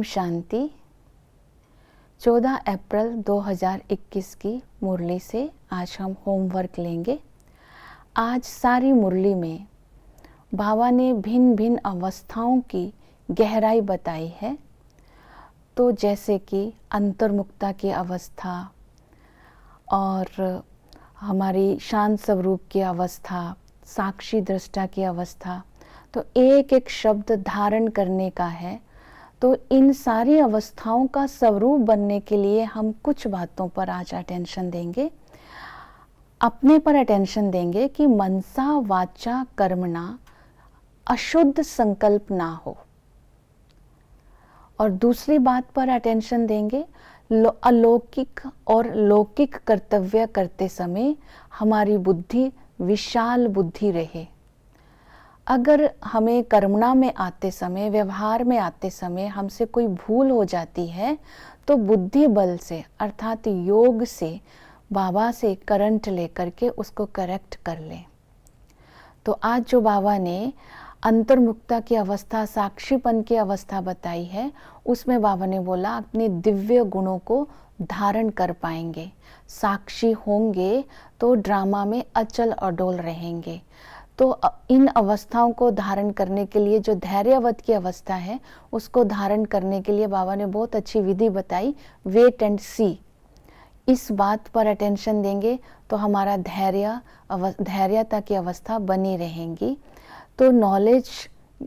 ओम शांति। 14 अप्रैल 2021 की मुरली से आज हम होमवर्क लेंगे। आज सारी मुरली में बाबा ने भिन्न भिन्न अवस्थाओं की गहराई बताई है। तो जैसे कि अंतर्मुक्ता की अवस्था और हमारी शांत स्वरूप की अवस्था, साक्षी दृष्टा की अवस्था, तो एक एक शब्द धारण करने का है। तो इन सारी अवस्थाओं का स्वरूप बनने के लिए हम कुछ बातों पर आज अटेंशन देंगे। अपने पर अटेंशन देंगे कि मनसा वाचा कर्मणा अशुद्ध संकल्प ना हो। और दूसरी बात पर अटेंशन देंगे, अलौकिक और लौकिक कर्तव्य करते समय हमारी बुद्धि विशाल बुद्धि रहे। अगर हमें कर्मणा में आते समय, व्यवहार में आते समय हमसे कोई भूल हो जाती है तो बुद्धि बल से अर्थात योग से बाबा से करंट लेकर के उसको करेक्ट कर लें। तो आज जो बाबा ने अंतर्मुक्ता की अवस्था, साक्षीपन की अवस्था बताई है, उसमें बाबा ने बोला अपने दिव्य गुणों को धारण कर पाएंगे। साक्षी होंगे तो ड्रामा में अचल अडोल रहेंगे। तो इन अवस्थाओं को धारण करने के लिए जो धैर्यवत की अवस्था है उसको धारण करने के लिए बाबा ने बहुत अच्छी विधि बताई, वेट एंड सी। इस बात पर अटेंशन देंगे तो हमारा धैर्यता की अवस्था बनी रहेंगी। तो नॉलेज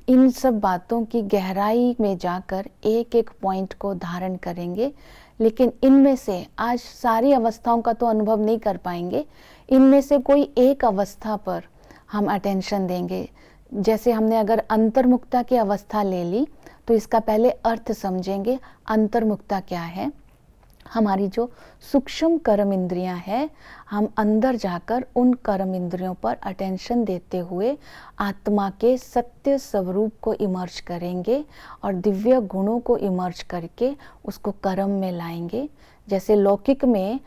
इन सब बातों की गहराई में जाकर एक एक पॉइंट को धारण करेंगे। लेकिन इनमें से आज सारी अवस्थाओं का तो अनुभव नहीं कर पाएंगे, इनमें से कोई एक अवस्था पर हम अटेंशन देंगे। जैसे हमने अगर अंतर्मुक्ता की अवस्था ले ली तो इसका पहले अर्थ समझेंगे। अंतर्मुक्ता क्या है? हमारी जो सूक्ष्म कर्म इंद्रियां हैं, हम अंदर जाकर उन कर्म इंद्रियों पर अटेंशन देते हुए आत्मा के सत्य स्वरूप को इमर्ज करेंगे और दिव्य गुणों को इमर्ज करके उसको कर्म में लाएंगे। जैसे लौकिक में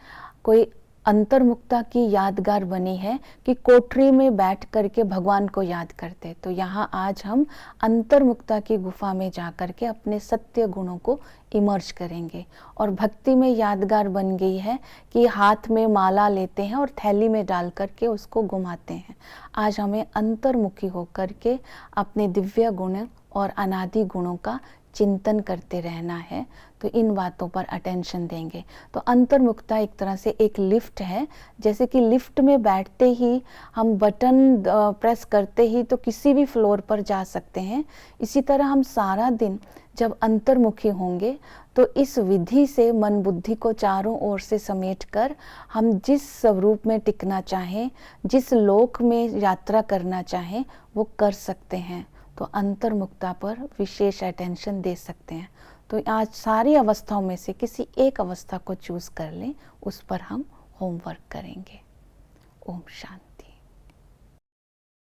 कोई अंतर्मुक्ता की यादगार बनी है कि कोठरी में बैठ करके भगवान को याद करते, तो यहाँ आज हम अंतर्मुक्ता की गुफा में जा करके अपने सत्य गुणों को इमर्ज करेंगे। और भक्ति में यादगार बन गई है कि हाथ में माला लेते हैं और थैली में डाल करके उसको घुमाते हैं। आज हमें अंतर्मुखी होकर के अपने दिव्य गुण और अनादि गुणों का चिंतन करते रहना है। तो इन बातों पर अटेंशन देंगे। तो अंतर्मुक्ता एक तरह से एक लिफ्ट है। जैसे कि लिफ्ट में बैठते ही हम बटन प्रेस करते ही तो किसी भी फ्लोर पर जा सकते हैं, इसी तरह हम सारा दिन जब अंतर्मुखी होंगे तो इस विधि से मन बुद्धि को चारों ओर से समेट कर हम जिस स्वरूप में टिकना चाहें, जिस लोक में यात्रा करना चाहें, वो कर सकते हैं। तो अंतर्मुक्ता पर विशेष अटेंशन दे सकते हैं। तो आज सारी अवस्थाओं में से किसी एक अवस्था को चूज कर लें, उस पर हम होमवर्क करेंगे। ओम शांति।